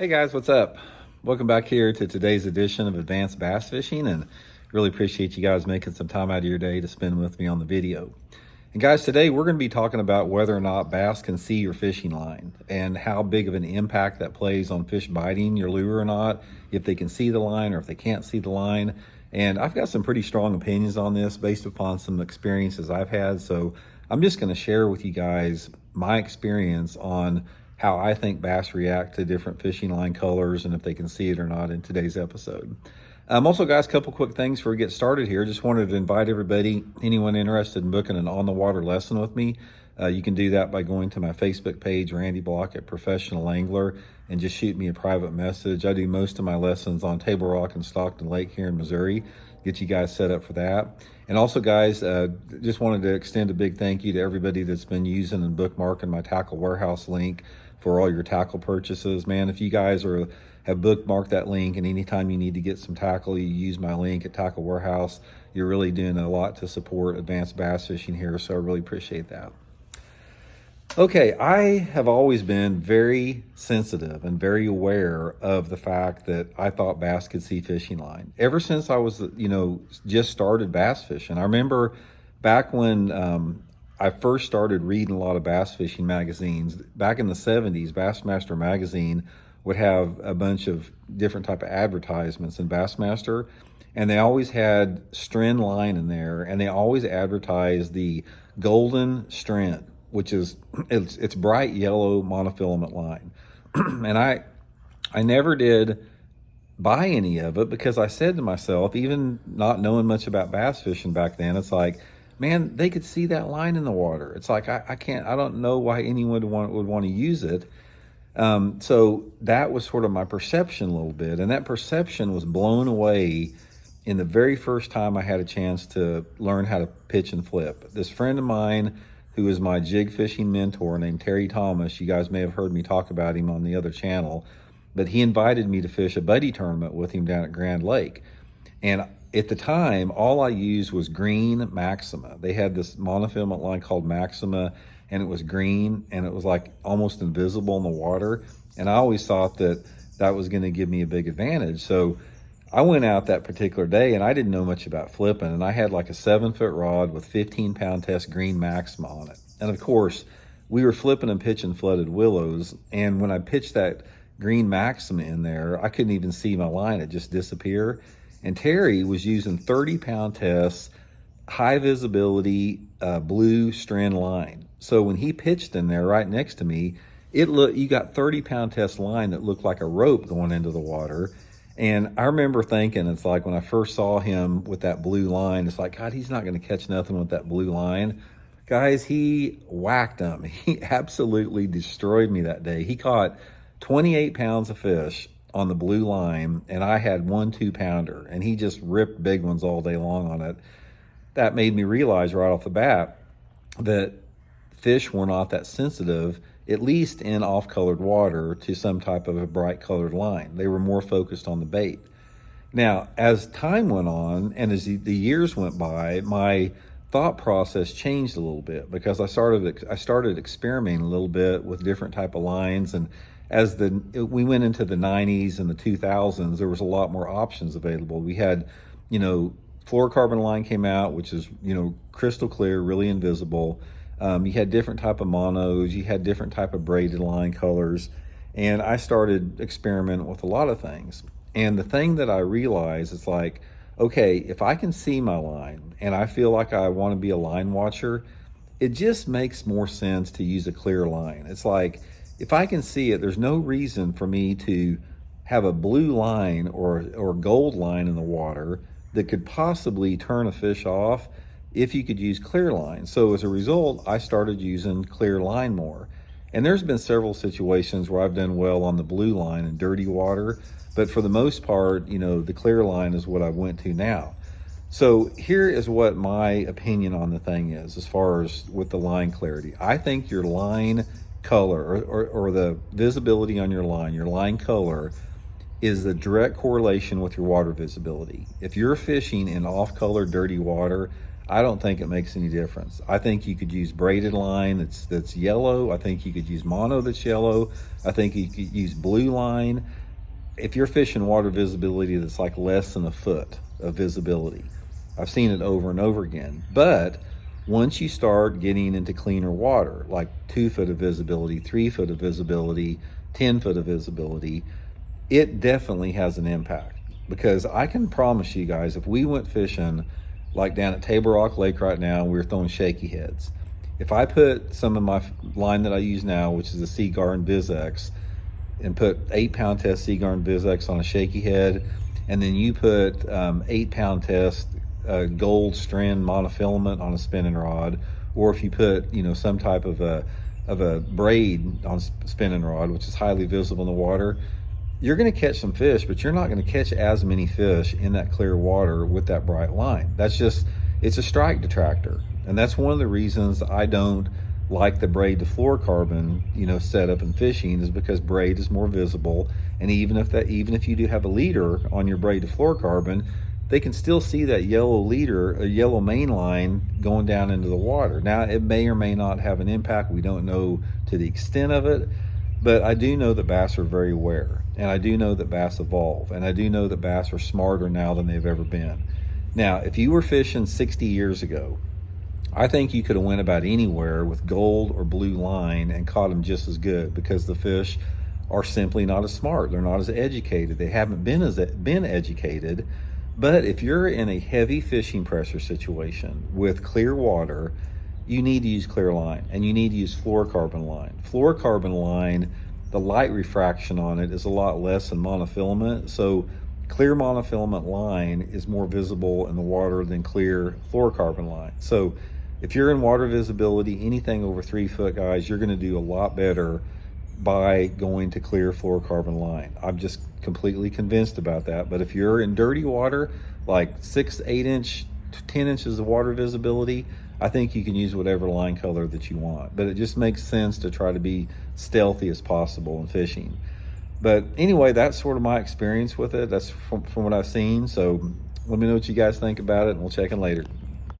Hey guys, what's up? Welcome back here to today's edition of Advanced Bass Fishing, and really appreciate you guys making some time out of your day to spend with me on the video. And guys, today we're going to be talking about whether or not bass can see your fishing line and how big of an impact that plays on fish biting your lure or not, if they can see the line or if they can't see the line. And I've got some pretty strong opinions on this based upon some experiences I've had. So I'm just going to share with you guys my experience on how I think bass react to different fishing line colors and if they can see it or not in today's episode. Also, guys, a couple quick things before we get started here. Just wanted to invite everybody, anyone interested in booking an on-the-water lesson with me, you can do that by going to my Facebook page, Randy Blaukat Professional Angler, and just shoot me a private message. I do most of my lessons on Table Rock and Stockton Lake here in Missouri. Get you guys set up for that. And also, guys, just wanted to extend a big thank you to everybody that's been using and bookmarking my Tackle Warehouse link for all your tackle purchases. Man, if you guys have bookmarked that link, and anytime you need to get some tackle, you use my link at Tackle Warehouse, you're really doing a lot to support advanced bass fishing here, so I really appreciate that. Okay, I have always been very sensitive and very aware of the fact that I thought bass could see fishing line. Ever since I was, just started bass fishing. I remember back when I first started reading a lot of bass fishing magazines. Back in the 70s, Bassmaster magazine would have a bunch of different type of advertisements in Bassmaster, and they always had Stren line in there, and they always advertised the golden Stren, which is it's bright yellow monofilament line. And I never did buy any of it because I said to myself, even not knowing much about bass fishing back then, it's like, man, they could see that line in the water. It's like, I don't know why anyone would want to use it. So that was sort of my perception a little bit. And that perception was blown away in the very first time I had a chance to learn how to pitch and flip. This friend of mine who is my jig fishing mentor named Terry Thomas, you guys may have heard me talk about him on the other channel, but he invited me to fish a buddy tournament with him down at Grand Lake. And at the time, all I used was green Maxima. They had this monofilament line called Maxima, and it was green, and it was like almost invisible in the water. And I always thought that was going to give me a big advantage. So I went out that particular day, and I didn't know much about flipping, and I had like a 7-foot rod with 15-pound test green Maxima on it. And of course, we were flipping and pitching flooded willows, and when I pitched that green Maxima in there, I couldn't even see my line. It just disappeared. And Terry was using 30-pound tests, high visibility, blue Stren line. So when he pitched in there right next to me, you got 30-pound test line that looked like a rope going into the water. And I remember thinking, it's like when I first saw him with that blue line, it's like, God, he's not going to catch nothing with that blue line. Guys, he whacked them. He absolutely destroyed me that day. He caught 28 pounds of fish on the blue line, and I had 1 2-pounder, and he just ripped big ones all day long on it. That made me realize right off the bat that fish were not that sensitive, at least in off-colored water, to some type of a bright colored line. They were more focused on the bait. Now, as time went on and as the years went by, my thought process changed a little bit because I started experimenting a little bit with different type of lines. And as we went into the 90s and the 2000s, there was a lot more options available. We had, fluorocarbon line came out, which is, crystal clear, really invisible. You had different type of monos, you had different type of braided line colors, and I started experimenting with a lot of things. And the thing that I realized is like, okay, if I can see my line and I feel like I want to be a line watcher, it just makes more sense to use a clear line. It's like, if I can see it, there's no reason for me to have a blue line or gold line in the water that could possibly turn a fish off if you could use clear line. So as a result, I started using clear line more. And there's been several situations where I've done well on the blue line in dirty water, but for the most part, the clear line is what I went to now. So here is what my opinion on the thing is as far as with the line clarity. I think your line color or the visibility on your line color is the direct correlation with your water visibility. If you're fishing in off-color dirty water, I don't think it makes any difference. I think you could use braided line that's yellow. I think you could use mono that's yellow. I think you could use blue line. If you're fishing water visibility that's like less than a foot of visibility, I've seen it over and over again. But once you start getting into cleaner water, like 2 foot of visibility, 3 foot of visibility, 10 foot of visibility, it definitely has an impact. Because I can promise you guys, if we went fishing like down at Table Rock Lake right now, we were throwing shaky heads. If I put some of my line that I use now, which is a Seaguard VizX, and put 8-pound test Seaguard VizX on a shaky head, and then you put 8-pound test gold strand monofilament on a spinning rod, or if you put some type of a braid on a spinning rod, which is highly visible in the water, you're going to catch some fish, but you're not going to catch as many fish in that clear water with that bright line. It's a strike detractor. And that's one of the reasons I don't like the braid to fluorocarbon, setup in fishing, is because braid is more visible. And even if you do have a leader on your braid to fluorocarbon, they can still see that yellow leader, a yellow main line going down into the water. Now, it may or may not have an impact. We don't know to the extent of it. But I do know that bass are very aware, and I do know that bass evolve, and I do know that bass are smarter now than they've ever been. Now, if you were fishing 60 years ago, I think you could have went about anywhere with gold or blue line and caught them just as good, because the fish are simply not as smart. They're not as educated. They haven't been educated. But if you're in a heavy fishing pressure situation with clear water, you need to use clear line, and you need to use fluorocarbon line. Fluorocarbon line, the light refraction on it is a lot less than monofilament, so clear monofilament line is more visible in the water than clear fluorocarbon line. So if you're in water visibility, anything over 3 foot, guys, you're going to do a lot better by going to clear fluorocarbon line. I'm just completely convinced about that. But if you're in dirty water, like 6, 8 inch, 10 inches of water visibility, I think you can use whatever line color that you want. But it just makes sense to try to be stealthy as possible in fishing. But anyway, that's sort of my experience with it. That's from what I've seen. So let me know what you guys think about it, and we'll check in later.